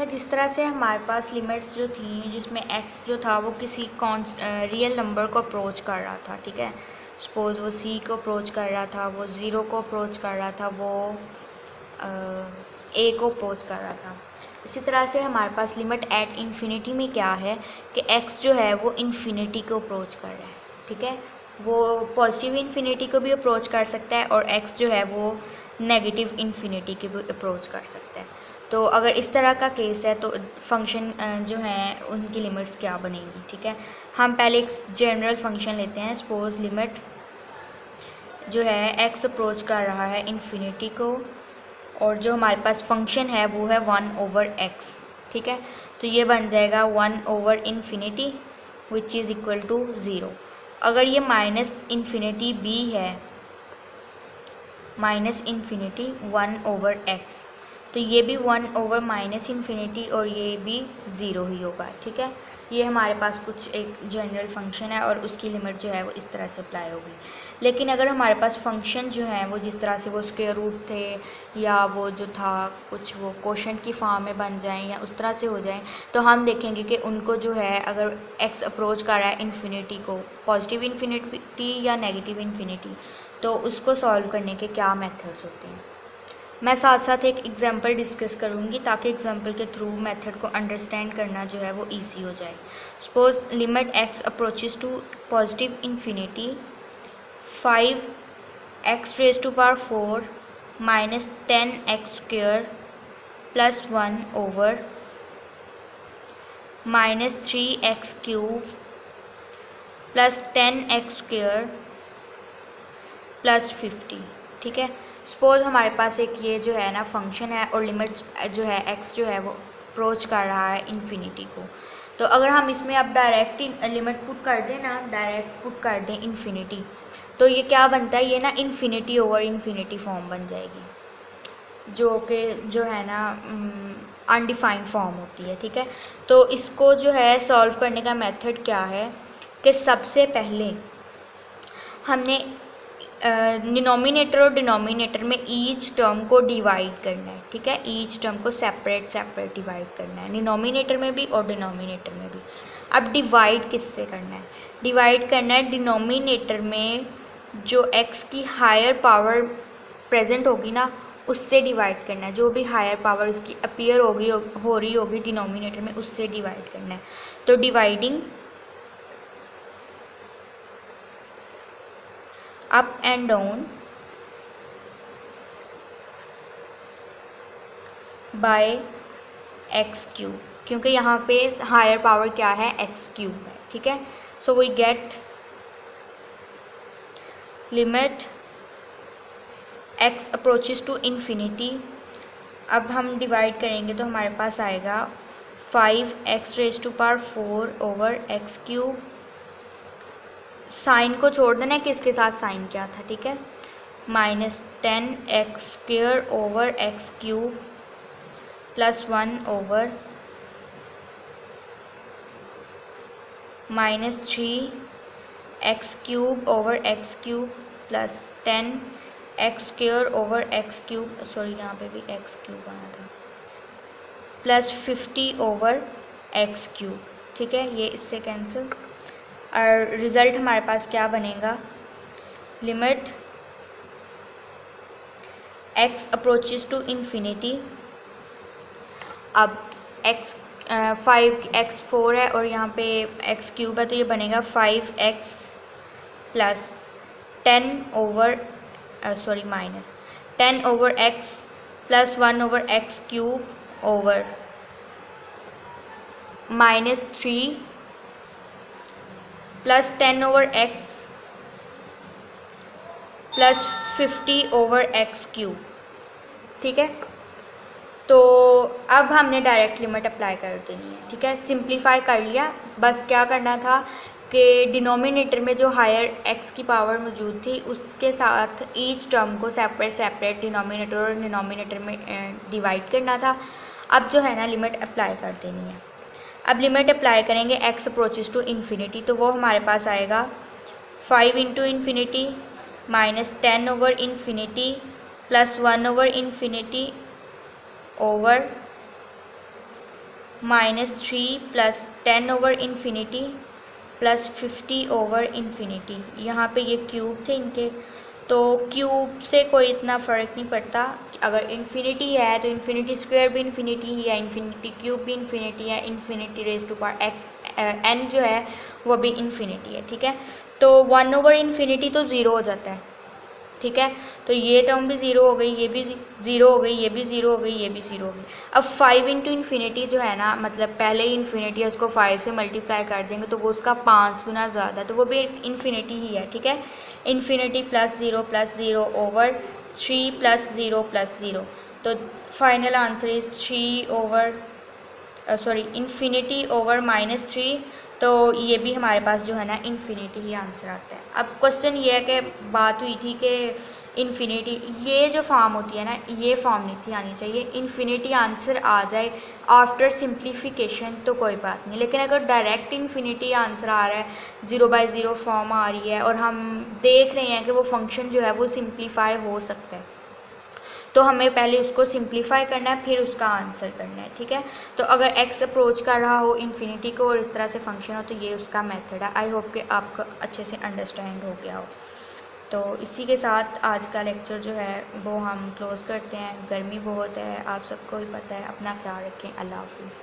जिस तरह से हमारे पास लिमिट्स जो थी जिसमें x जो था वो किसी रियल नंबर को अप्रोच कर रहा था, ठीक है। सपोज़ वो c को अप्रोच कर रहा था, वो 0 को अप्रोच कर रहा था, वो a को अप्रोच कर रहा था। इसी तरह से हमारे पास लिमिट एट इन्फिनिटी में क्या है कि x जो है वो इन्फिनिटी को अप्रोच कर रहा है, ठीक है। वो पॉजिटिव इन्फिनिटी को भी अप्रोच कर सकता है और x जो है वो नेगेटिव इन्फिनिटी को भी अप्रोच कर सकता है। तो अगर इस तरह का केस है तो फंक्शन जो है उनकी लिमिट्स क्या बनेंगी, ठीक है। हम पहले एक जनरल फंक्शन लेते हैं। सपोज लिमिट जो है x अप्रोच कर रहा है इन्फिनिटी को और जो हमारे पास फंक्शन है वो है 1/x, ठीक है। तो ये बन जाएगा 1/इन्फिनिटी विच इज़ इक्वल टू 0। अगर ये माइनस इन्फिनिटी b है, माइनस इन्फिनिटी 1/x, तो ये भी 1/-इन्फिनिटी और ये भी 0 ही होगा, ठीक है। ये हमारे पास कुछ एक जनरल फंक्शन है और उसकी लिमिट जो है वो इस तरह से अप्लाई होगी। लेकिन अगर हमारे पास फंक्शन जो है वो जिस तरह से वो स्क्वायर रूट थे या वो जो था कुछ वो कोशेंट की फॉर्म में बन जाएं या उस तरह से हो जाएं, तो हम देखेंगे कि उनको जो है अगर x अप्रोच कर रहा है इन्फिनिटी को, पॉजिटिव इन्फिनिटी या नेगेटिव इन्फिनिटी, तो उसको सॉल्व करने के क्या मेथड्स होते हैं। मैं साथ साथ एक एग्जांपल डिस्कस करूँगी ताकि एग्जांपल के थ्रू मेथड को अंडरस्टैंड करना जो है वो इजी हो जाए। Suppose limit x approaches to positive infinity 5x⁴ minus 10x² plus 1/- 3x³ plus 10x² plus 50, ठीक है। सपोज हमारे पास एक ये जो है ना फंक्शन है और लिमिट जो है x जो है वो अप्रोच कर रहा है इन्फिनिटी को। तो अगर हम इसमें अब डायरेक्ट लिमिट पुट कर दें ना, डायरेक्ट पुट कर दें इन्फिनिटी, तो ये क्या बनता है, ये ना इन्फिनिटी ओवर इन्फिनिटी फॉर्म बन जाएगी, जो कि जो है ना अनडिफाइंड फॉर्म होती है, ठीक है। तो इसको जो है सॉल्व करने का मेथड क्या है कि सबसे पहले हमने डिनोमिनेटर और डिनोमिनेटर में ईच टर्म को डिवाइड करना है, ठीक है। ईच टर्म को सेपरेट डिवाइड करना है, डिनोमिनेटर में भी और डिनोमिनेटर में भी। अब डिवाइड किससे करना है, डिवाइड करना है डिनोमिनेटर में जो x की हायर पावर प्रेजेंट होगी ना उससे डिवाइड करना है। जो भी हायर पावर उसकी अपीयर हो रही होगी डिनोमिनेटर में उससे डिवाइड करना है। तो dividing up and down by x³, क्योंकि यहाँ पे हायर पावर क्या है x³ है, ठीक है। So we get limit x approaches to infinity. अब हम डिवाइड करेंगे तो हमारे पास आएगा 5x⁴/x³। साइन को छोड़ देना है कि इसके साथ साइन क्या था, ठीक है। Minus 10x² plus 1/- 3x³ plus 10x² sorry यहाँ पे भी x³ आना था, प्लस 50/x³, ठीक है। ये इससे कैंसिल और रिज़ल्ट हमारे पास क्या बनेगा, limit x approaches to infinity. अब5x4 है और यहाँ पे x³ है, तो ये बनेगा 5x plus 10/x plus 1/x³ over -3 plus 10/x plus 50/x³, ठीक है। तो अब हमने डायरेक्ट लिमिट अप्लाई कर देनी है, ठीक है। सिंप्लीफाई कर लिया, बस क्या करना था कि डिनोमिनेटर में जो हायर x की पावर मौजूद थी उसके साथ ईच टर्म को सेपरेट डिनोमिनेटर और डिनोमिनेटर में डिवाइड करना था। अब जो है ना लिमिट अप्लाई कर देनी है। अब लिमिट अप्लाई करेंगे x अप्रोचेस टू इन्फिनिटी, तो वो हमारे पास आएगा 5 × इन्फिनिटी माइनस 10/इन्फिनिटी प्लस 1/इन्फिनिटी over -3 plus 10 over infinity plus 50 over infinity. यहाँ पे ये क्यूब थे इनके, तो क्यूब से कोई इतना फ़र्क नहीं पड़ता। अगर इन्फिनिटी है तो इन्फिनिटी स्क्वायर भी इन्फिनिटी ही है, इन्फिनिटी क्यूब भी इन्फिनिटी है, infinity raise to power x n जो है वो भी इन्फिनिटी है। ठीक है, तो 1 ओवर इन्फिनिटी तो ज़ीरो हो जाता है। ठीक है, तो ये टर्म भी ज़ीरो हो गई, ये भी ज़ीरो हो गई, ये भी ज़ीरो हो गई, ये भी ज़ीरो हो गई। अब 5 इंटू इन्फिनिटी जो है ना, मतलब पहले ही इन्फिनिटी है, उसको 5 से मल्टीप्लाई कर देंगे तो वो उसका 5 गुना ज़्यादा, तो वो भी इन्फिनिटी ही है। ठीक है, infinity plus zero over 3 plus zero, तो final answer is 3 over infinity over -3, तो ये भी हमारे पास जो है ना इन्फिनिटी ही आंसर आता है। अब क्वेश्चन ये है कि बात हुई थी कि इन्फिनिटी ये जो फॉर्म होती है ना, ये फॉर्म नहीं थी आनी चाहिए। इन्फिनिटी आंसर आ जाए आफ्टर सिंप्लीफिकेशन तो कोई बात नहीं, लेकिन अगर डायरेक्ट इन्फिनिटी आंसर आ रहा है, 0/0 फॉर्म आ रही है और हम देख रहे हैं कि वो फंक्शन जो है वो सिंप्लीफाई हो सकता है, तो हमें पहले उसको सिंप्लीफाई करना है, फिर उसका आंसर करना है। ठीक है, तो अगर एक्स अप्रोच कर रहा हो इन्फिनिटी को और इस तरह से फंक्शन हो, तो ये उसका मेथड है। आई होप कि आपको अच्छे से अंडरस्टैंड हो गया हो। तो इसी के साथ आज का लेक्चर जो है वो हम क्लोज़ करते हैं। गर्मी बहुत है, आप सबको भी पता है। अपना ख्याल रखें। अल्लाह हाफिज़।